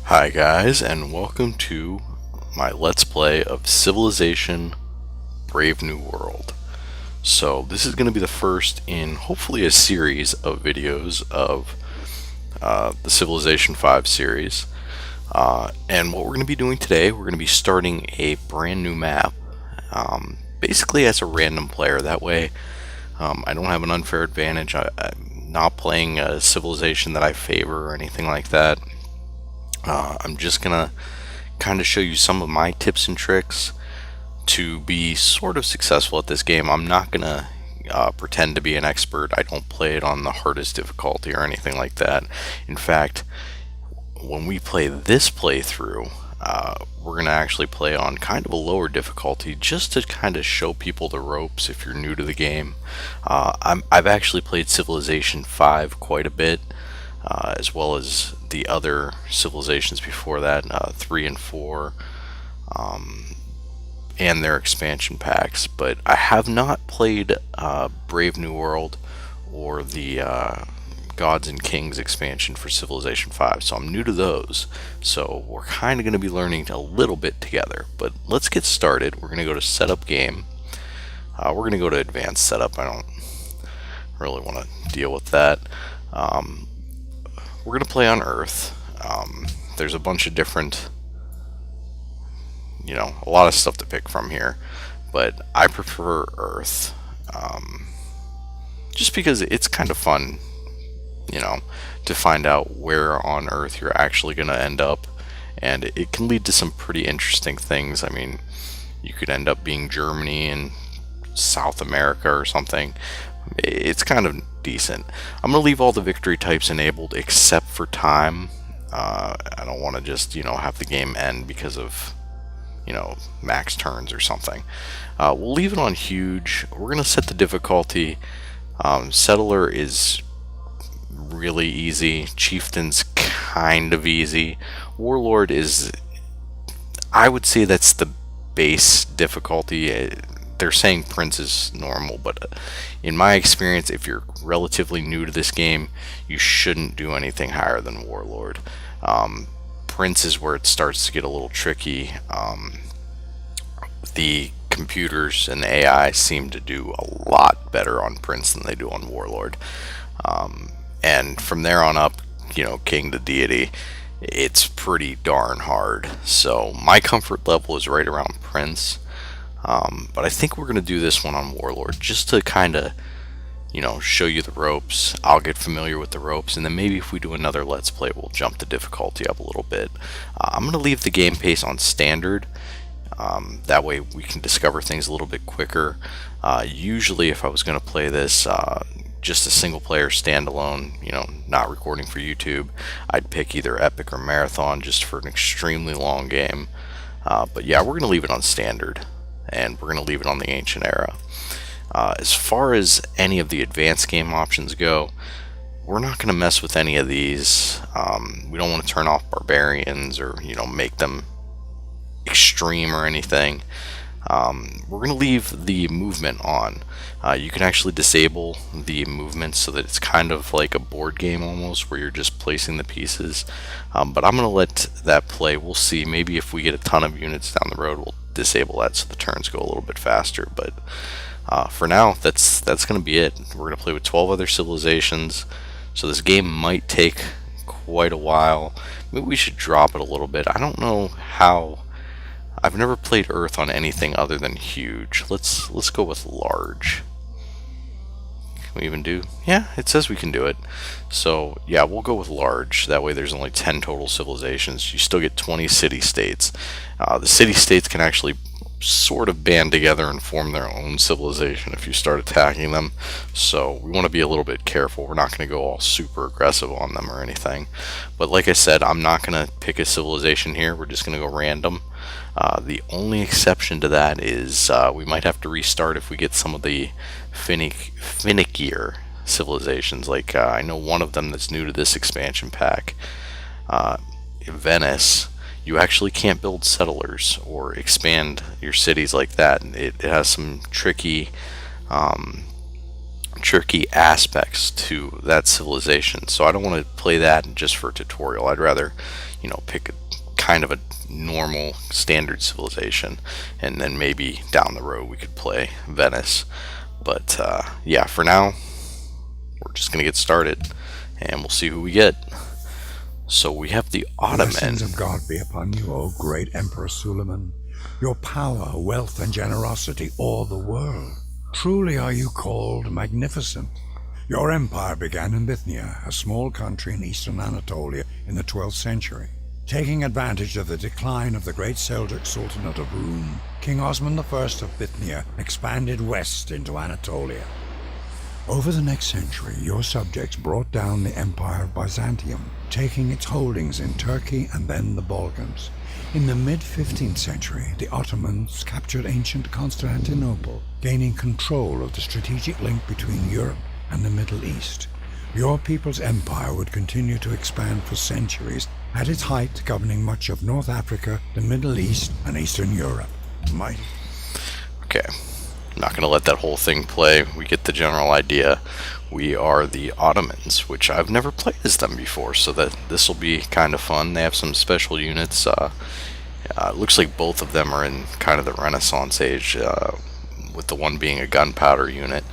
Hi guys, and welcome to my Let's Play of Civilization Brave New World. So this is going to be the first in hopefully a series of videos of the Civilization 5 series. And what we're going to be doing today, we're going to be starting a brand new map, basically as a random player. That way I don't have an unfair advantage. I'm not playing a civilization that I favor or anything like that. I'm just gonna kind of show you some of my tips and tricks to be sort of successful at this game. I'm not gonna pretend to be an expert. I don't play it on the hardest difficulty or anything like that. In fact, when we play this playthrough, we're gonna actually play on kind of a lower difficulty just to kind of show people the ropes if you're new to the game. I've actually played Civilization 5 quite a bit. As well as the other civilizations before that, 3 and 4, and their expansion packs. But I have not played Brave New World or the Gods and Kings expansion for Civilization 5, so I'm new to those. So we're kind of going to be learning a little bit together. But let's get started. We're going to go to Setup Game. We're going to go to Advanced Setup. I don't really want to deal with that. We're going to play on Earth. There's a bunch of different, a lot of stuff to pick from here, but I prefer Earth, just because it's kind of fun, to find out where on Earth you're actually going to end up, and it can lead to some pretty interesting things. I mean, you could end up being Germany in South America or something. It's kind of decent. I'm going to leave all the victory types enabled except for time. I don't want to just, have the game end because of, max turns or something. We'll leave it on huge. We're going to set the difficulty. Settler is really easy. Chieftain's kind of easy. Warlord is, I would say that's the base difficulty. They're saying Prince is normal, but in my experience, if you're relatively new to this game, you shouldn't do anything higher than Warlord. Prince is where it starts to get a little tricky. The computers and the AI seem to do a lot better on Prince than they do on Warlord. And from there on up, King to Deity, it's pretty darn hard. So my comfort level is right around Prince. But I think we're going to do this one on Warlord just to kind of, show you the ropes. I'll get familiar with the ropes, and then maybe if we do another Let's Play, we'll jump the difficulty up a little bit. I'm going to leave the game pace on standard. That way we can discover things a little bit quicker. Usually if I was going to play this just a single player standalone, not recording for YouTube, I'd pick either Epic or Marathon just for an extremely long game. But yeah, we're going to leave it on standard, and we're going to leave it on the Ancient Era. As far as any of the advanced game options go, we're not going to mess with any of these. We don't want to turn off barbarians or make them extreme or anything. We're going to leave the movement on. You can actually disable the movement so that it's kind of like a board game almost, where you're just placing the pieces. But I'm going to let that play. We'll see. Maybe if we get a ton of units down the road, we'll disable that so the turns go a little bit faster. But for now, that's going to be it. We're going to play with 12 other civilizations. So this game might take quite a while. Maybe we should drop it a little bit. I don't know how. I've never played Earth on anything other than huge. Let's go with large. Can we even do? Yeah, it says we can do it. So yeah, we'll go with large. That way there's only 10 total civilizations. You still get 20 city-states. The city-states can actually sort of band together and form their own civilization if you start attacking them. So we want to be a little bit careful. We're not going to go all super aggressive on them or anything. But like I said, I'm not going to pick a civilization here. We're just going to go random. The only exception to that is we might have to restart if we get some of the finickier civilizations. Like I know one of them that's new to this expansion pack, Venice. You actually can't build settlers or expand your cities like that. It has some tricky aspects to that civilization, so I don't want to play that just for a tutorial. I'd rather pick a kind of a normal standard civilization, and then maybe down the road we could play Venice. But yeah, for now we're just gonna get started, and we'll see who we get. So we have the Ottoman. Blessings of God be upon you, O great Emperor Suleiman. Your power, wealth, and generosity awe the world. Truly are you called magnificent. Your empire began in Bithynia, a small country in eastern Anatolia, in the 12th century. Taking advantage of the decline of the great Seljuk Sultanate of Rum, King Osman I of Bithynia expanded west into Anatolia. Over the next century, your subjects brought down the Empire of Byzantium, taking its holdings in Turkey and then the Balkans. In the mid-15th century, the Ottomans captured ancient Constantinople, gaining control of the strategic link between Europe and the Middle East. Your people's empire would continue to expand for centuries, at its height governing much of North Africa, the Middle East, and Eastern Europe. Mighty. Okay. I'm not going to let that whole thing play. We get the general idea. We are the Ottomans, which I've never played as them before, so that this will be kind of fun. They have some special units. It looks like both of them are in kind of the Renaissance age, with the one being a gunpowder unit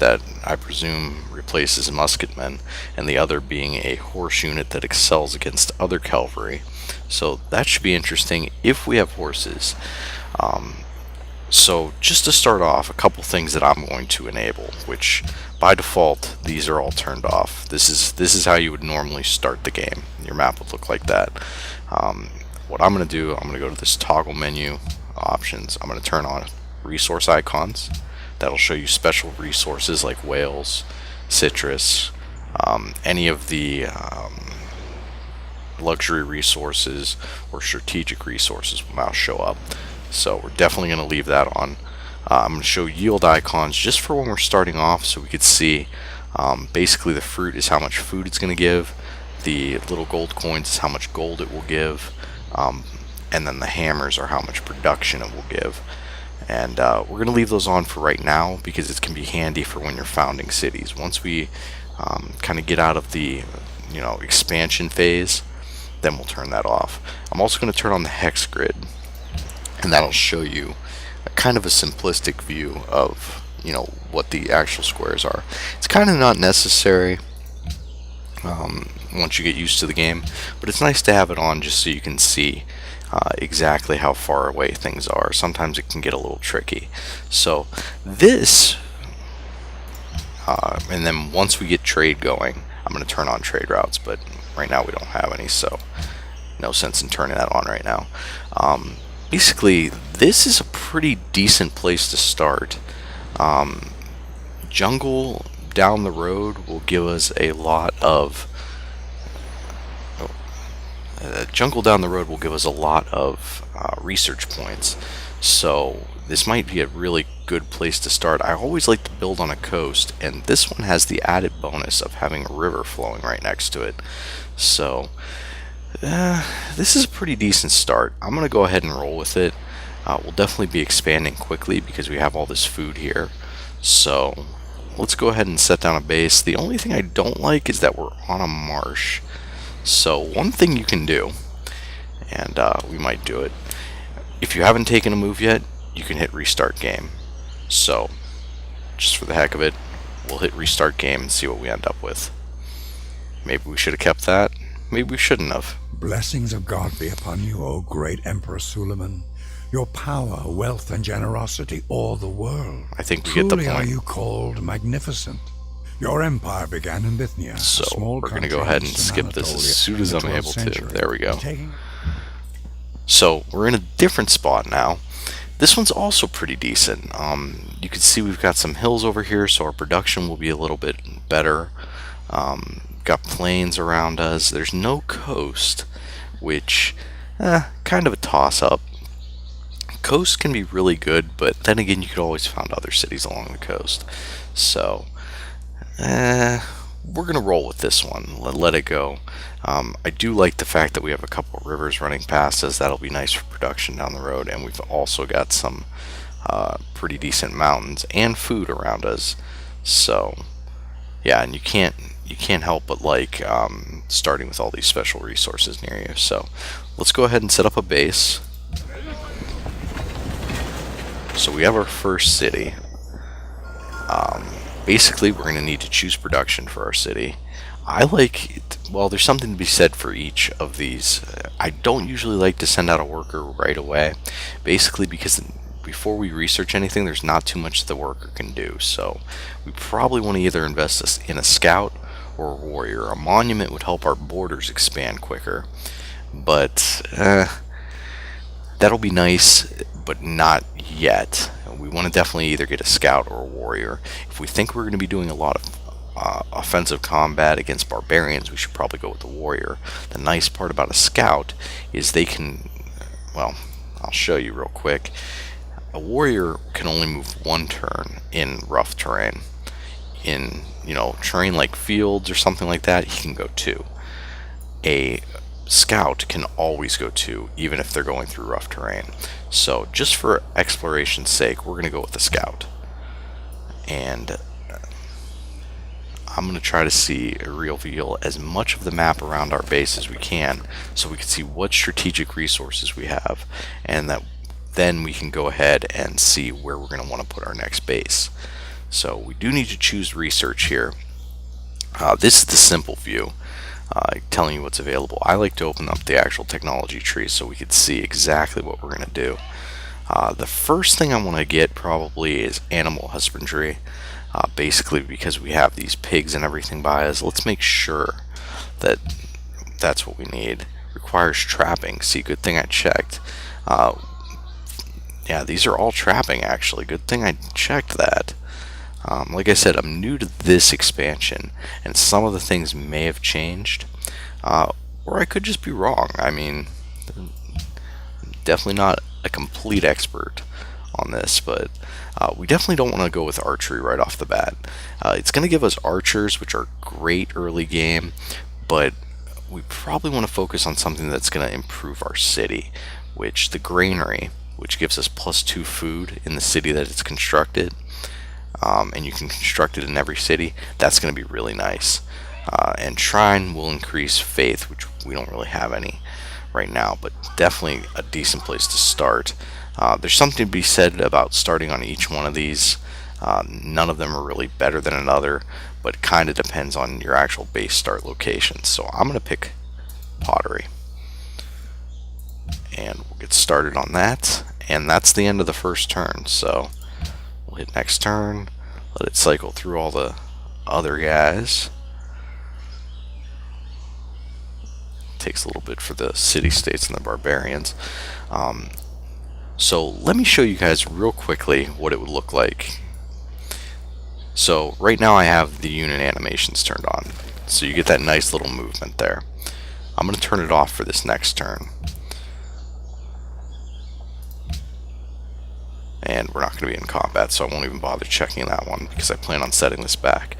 that I presume replaces musketmen, and the other being a horse unit that excels against other cavalry. So that should be interesting if we have horses. So just to start off, a couple things that I'm going to enable, which by default these are all turned off. This is how you would normally start the game. Your map would look like that. What I'm going to do, I'm going to go to this toggle menu options. I'm going to turn on resource icons. That'll show you special resources like whales, citrus, any of the luxury resources or strategic resources will now show up. So we're definitely going to leave that on. I'm going to show yield icons just for when we're starting off, so we could see basically the fruit is how much food it's going to give, the little gold coins is how much gold it will give, and then the hammers are how much production it will give. And we're going to leave those on for right now because it can be handy for when you're founding cities. Once we kind of get out of the expansion phase, then we'll turn that off. I'm also going to turn on the hex grid, and that'll show you a kind of a simplistic view of what the actual squares are. It's kind of not necessary once you get used to the game, but it's nice to have it on just so you can see exactly how far away things are. Sometimes it can get a little tricky. So this, and then once we get trade going, I'm going to turn on trade routes, but right now we don't have any, so no sense in turning that on right now. Basically, this is a pretty decent place to start. Jungle down the road will give us a lot of research points, so this might be a really good place to start. I always like to build on a coast, and this one has the added bonus of having a river flowing right next to it. So this is a pretty decent start. I'm going to go ahead and roll with it. We'll definitely be expanding quickly because we have all this food here. So let's go ahead and set down a base. The only thing I don't like is that we're on a marsh. So one thing you can do, and we might do it, if you haven't taken a move yet, you can hit restart game. So just for the heck of it, we'll hit restart game and see what we end up with. Maybe we should have kept that. Maybe we shouldn't have. Blessings of God be upon you, O great Emperor Suleiman. Your power, wealth, and generosity awe the world. I think we get the point. Truly are you called magnificent. Your empire began in Bithynia, So a small we're going to country go ahead and in skip this Anatolia as soon as in I'm the able 12th to. century. There we go. Taking- So we're in a different spot now. This one's also pretty decent. You can see we've got some hills over here, so our production will be a little bit better. Got plains around us. There's no coast, which kind of a toss-up. Coast can be really good, but then again, you could always find other cities along the coast. So we're gonna roll with this one. Let it go. I do like the fact that we have a couple of rivers running past us. That'll be nice for production down the road, and we've also got some pretty decent mountains and food around us. So yeah, and you can't you can't help but like starting with all these special resources near you. So let's go ahead and set up a base. So we have our first city. Basically, we're going to need to choose production for our city. I like it, well, there's something to be said for each of these. I don't usually like to send out a worker right away, basically because before we research anything, there's not too much the worker can do. So we probably want to either invest this in a scout or a warrior. A monument would help our borders expand quicker, but that'll be nice, but not yet. We want to definitely either get a scout or a warrior. If we think we're going to be doing a lot of offensive combat against barbarians, we should probably go with the warrior. The nice part about a scout is they can, well, I'll show you real quick. A warrior can only move one turn in rough terrain. In, terrain like fields or something like that, he can go two. A scout can always go two, even if they're going through rough terrain. So just for exploration's sake, we're going to go with the scout. And I'm going to try to reveal as much of the map around our base as we can, so we can see what strategic resources we have, and that then we can go ahead and see where we're going to want to put our next base. So we do need to choose research here. This is the simple view, telling you what's available. I like to open up the actual technology tree so we can see exactly what we're going to do. The first thing I want to get probably is animal husbandry. Basically because we have these pigs and everything by us, let's make sure that that's what we need. Requires trapping. See, good thing I checked. Yeah, these are all trapping actually. Good thing I checked that. Like I said, I'm new to this expansion, and some of the things may have changed, or I could just be wrong. I mean, definitely not a complete expert on this, but we definitely don't want to go with archery right off the bat. It's going to give us archers, which are great early game, but we probably want to focus on something that's going to improve our city, which the granary, which gives us +2 food in the city that it's constructed, and you can construct it in every city. That's going to be really nice. And shrine will increase faith, which we don't really have any right now, but definitely a decent place to start. There's something to be said about starting on each one of these. None of them are really better than another, but it kind of depends on your actual base start location. So I'm going to pick pottery, and we'll get started on that. And that's the end of the first turn. So we'll hit next turn, let it cycle through all the other guys. Takes a little bit for the city-states and the barbarians. So let me show you guys real quickly what it would look like. So right now I have the unit animations turned on, so you get that nice little movement there. I'm going to turn it off for this next turn, and we're not going to be in combat, so I won't even bother checking that one because I plan on setting this back.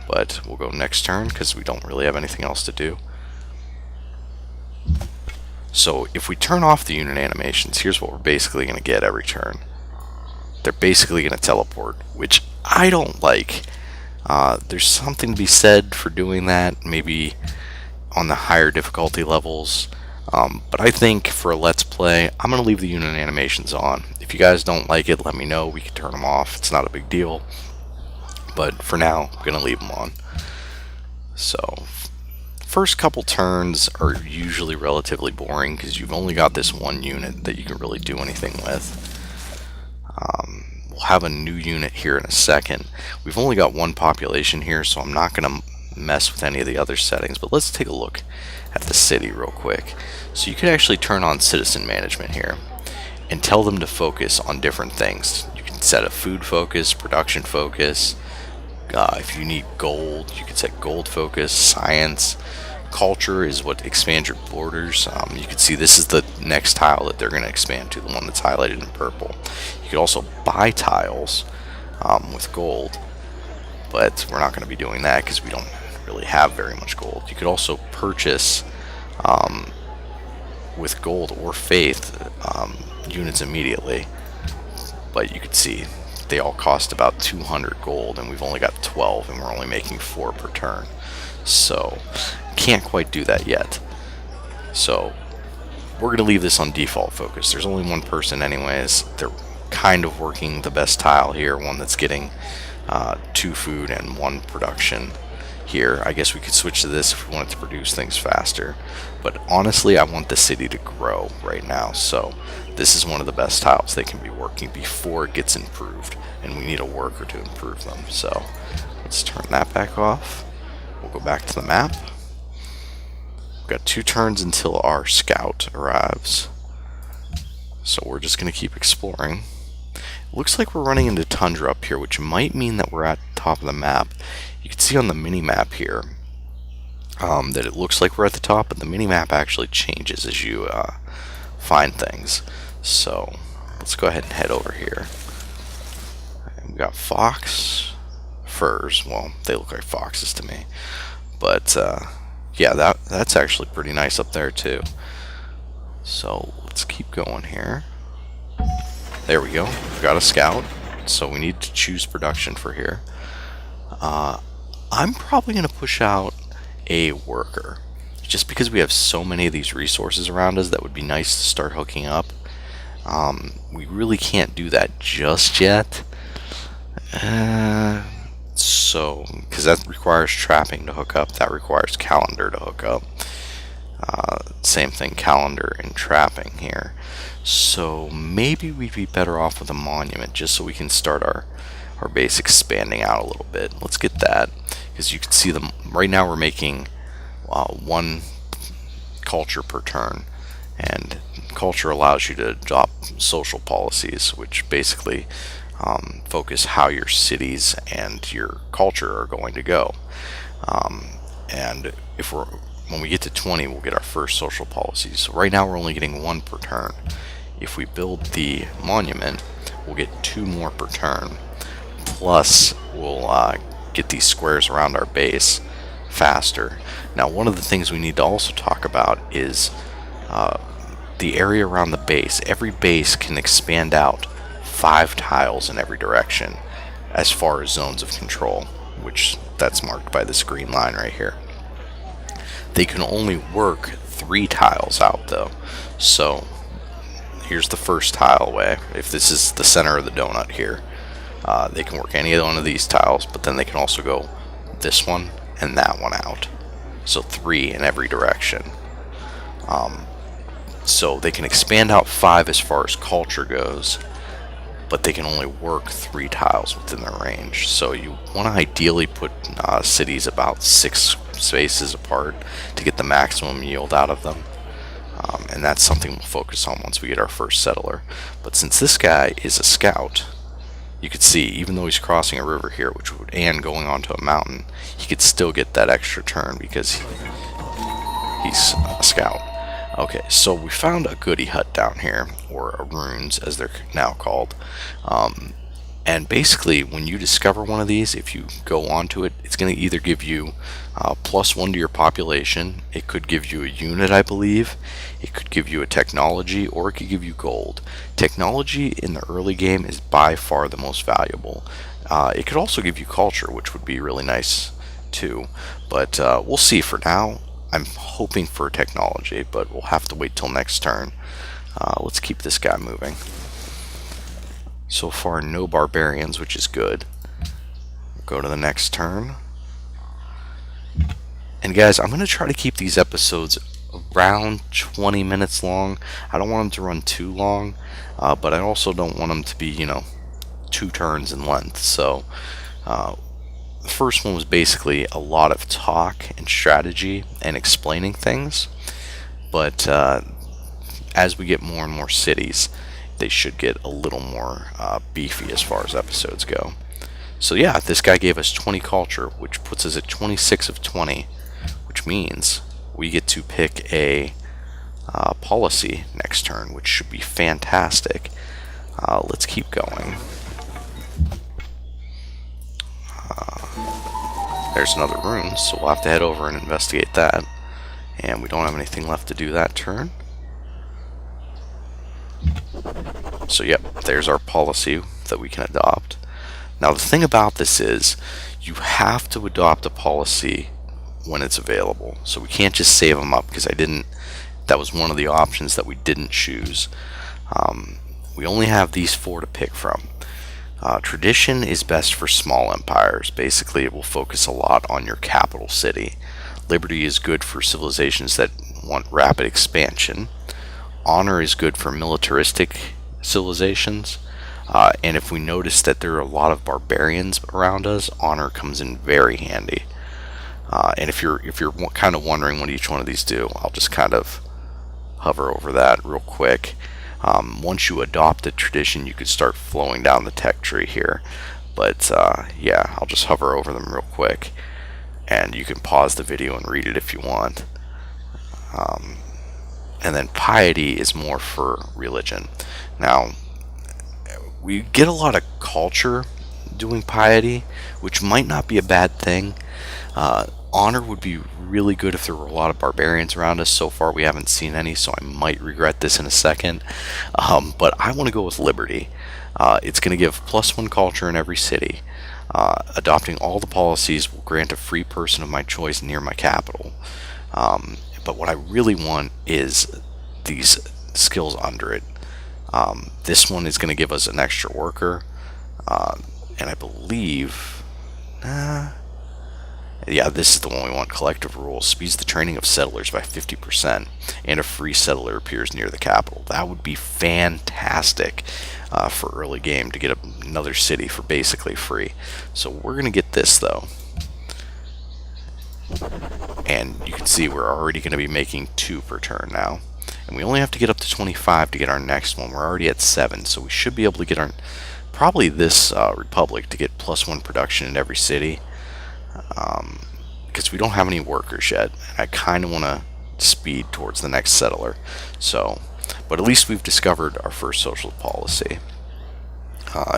But we'll go next turn because we don't really have anything else to do. So if we turn off the unit animations, here's what we're basically going to get every turn. They're basically going to teleport, which I don't like. There's something to be said for doing that, maybe on the higher difficulty levels. But I think for a Let's Play, I'm going to leave the unit animations on. If you guys don't like it, let me know. We can turn them off. It's not a big deal. But for now, I'm going to leave them on. So first couple turns are usually relatively boring because you've only got this one unit that you can really do anything with. We'll have a new unit here in a second. We've only got one population here, so I'm not going to mess with any of the other settings, but let's take a look at the city real quick. So you could actually turn on citizen management here and tell them to focus on different things. You can set a food focus, production focus. If you need gold, you can set gold focus, science. Culture is what expands your borders. You can see this is the next tile that they're going to expand to, the one that's highlighted in purple. You could also buy tiles with gold, but we're not going to be doing that because we don't really have very much gold. You could also purchase with gold or faith units immediately, but you could see they all cost about 200 gold, and we've only got 12, and we're only making 4 per turn. So can't quite do that yet. So we're going to leave this on default focus. There's only one person anyways. They're kind of working the best tile here, one that's getting 2 food and 1 production here. I guess we could switch to this if we wanted to produce things faster, but honestly I want the city to grow right now, so this is one of the best tiles they can be working before it gets improved, and we need a worker to improve them. So let's turn that back off. We'll go back to the map. We've got 2 turns until our scout arrives, so we're just going to keep exploring. Looks like we're running into tundra up here, which might mean that we're at the top of the map. You can see on the mini-map here that it looks like we're at the top, but the mini-map actually changes as you find things. So let's go ahead and head over here. And we got fox, furs. Well, they look like foxes to me. But yeah, that's actually pretty nice up there too. So let's keep going here. There we go. We've got a scout, so we need to choose production for here. I'm probably going to push out a worker, just because we have so many of these resources around us that would be nice to start hooking up. We really can't do that just yet. So, because that requires trapping to hook up, that requires calendar to hook up. Same thing, calendar and trapping here. So maybe we'd be better off with a monument, just so we can start our base expanding out a little bit. Let's get that, because you can see them right now. We're making 1 culture per turn, and culture allows you to adopt social policies, which basically focus how your cities and your culture are going to go. And when we get to 20, we'll get our first social policies. So right now we're only getting 1 per turn. If we build the monument, we'll get 2 more per turn. Plus, we'll get these squares around our base faster. Now, one of the things we need to also talk about is the area around the base. Every base can expand out 5 tiles in every direction as far as zones of control, which that's marked by this green line right here. They can only work 3 tiles out though. So here's the first tile away. If this is the center of the donut here, they can work any one of these tiles, but then they can also go this one and that one out. So 3 in every direction. So they can expand out 5 as far as culture goes, but they can only work 3 tiles within their range. So you want to ideally put cities about 6 spaces apart to get the maximum yield out of them. And that's something we'll focus on once we get our first settler. But since this guy is a scout, you could see, even though he's crossing a river here, and going onto a mountain, he could still get that extra turn because he's a scout. Okay, so we found a goody hut down here, or runes as they're now called. And basically, when you discover one of these, if you go onto it, it's going to either give you +1 to your population. It could give you a unit, I believe. It could give you a technology, or it could give you gold. Technology in the early game is by far the most valuable. It could also give you culture, which would be really nice too. But we'll see. For now, I'm hoping for technology, but we'll have to wait till next turn. Let's keep this guy moving. So far, no barbarians, which is good. Go to the next turn. And guys, I'm going to try to keep these episodes around 20 minutes long. I don't want them to run too long, but I also don't want them to be, 2 turns in length. So the first one was basically a lot of talk and strategy and explaining things. But as we get more and more cities, they should get a little more beefy as far as episodes go. So yeah, this guy gave us 20 culture, which puts us at 26 of 20, which means we get to pick a policy next turn, which should be fantastic. Let's keep going. There's another rune, so we'll have to head over and investigate that. And we don't have anything left to do that turn. So yep, there's our policy. that we can adopt. Now the thing about this is you have to adopt a policy when it's available. So we can't just save them up, because that was one of the options that we didn't choose. We only have these 4 to pick from. Tradition is best for small empires. Basically, it will focus a lot on your capital city. Liberty is good for civilizations that want rapid expansion. Honor is good for militaristic civilizations. And if we notice that there are a lot of barbarians around us, honor comes in very handy. And if you're kind of wondering what each one of these do, I'll just kind of hover over that real quick. Once you adopt a tradition, you could start flowing down the tech tree here. But yeah, I'll just hover over them real quick, and you can pause the video and read it if you want. And then piety is more for religion. Now, we get a lot of culture doing piety, which might not be a bad thing. Honor would be really good if there were a lot of barbarians around us. So far we haven't seen any, so I might regret this in a second. But I want to go with liberty. It's going to give +1 culture in every city. Adopting all the policies will grant a free person of my choice near my capital. But what I really want is these skills under it. This one is going to give us an extra worker, and I believe, yeah, this is the one we want. Collective rule speeds the training of settlers by 50%, and a free settler appears near the capital. That would be fantastic for early game to get another city for basically free. So we're going to get this though. And you can see we're already going to be making 2 per turn now. And we only have to get up to 25 to get our next one. We're already at 7, so we should be able to get our, probably this republic to get +1 production in every city. Because we don't have any workers yet. And I kind of want to speed towards the next settler. So, but at least we've discovered our first social policy.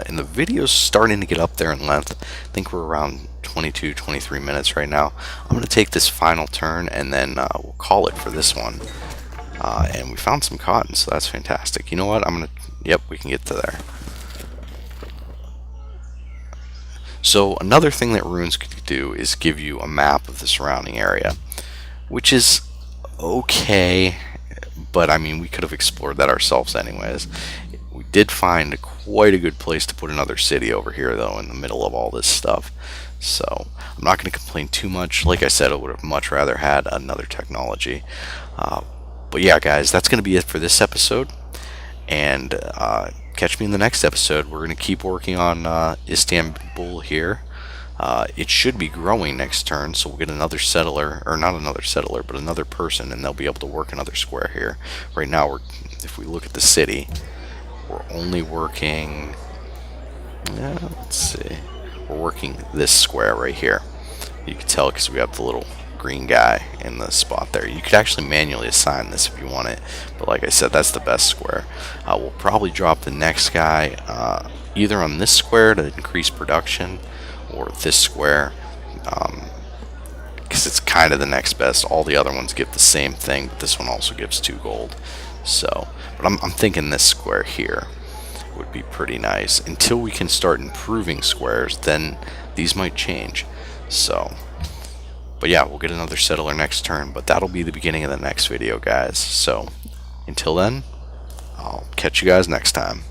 And the video's starting to get up there in length. I think we're around 22-23 minutes right now. I'm going to take this final turn, and then we'll call it for this one. And we found some cotton, so that's fantastic. You know what? Yep, we can get to there. So another thing that runes could do is give you a map of the surrounding area, which is okay, but I mean, we could have explored that ourselves anyways. We did find quite a good place to put another city over here though, in the middle of all this stuff. So I'm not going to complain too much. Like I said, I would have much rather had another technology. But yeah, guys, that's going to be it for this episode. And catch me in the next episode. We're going to keep working on Istanbul here. It should be growing next turn, so we'll get another settler, or not another settler, but another person, and they'll be able to work another square here. Right now, if we look at the city, we're only working, let's see, we're working this square right here. You can tell because we have the little green guy in the spot there. You could actually manually assign this if you want it, but like I said, that's the best square. We'll probably drop the next guy either on this square to increase production, or this square, because it's kind of the next best. All the other ones give the same thing, but this one also gives 2 gold. So, but I'm thinking this square here would be pretty nice. Until we can start improving squares, then these might change. So, but yeah, we'll get another settler next turn, but that'll be the beginning of the next video, guys. So, until then, I'll catch you guys next time.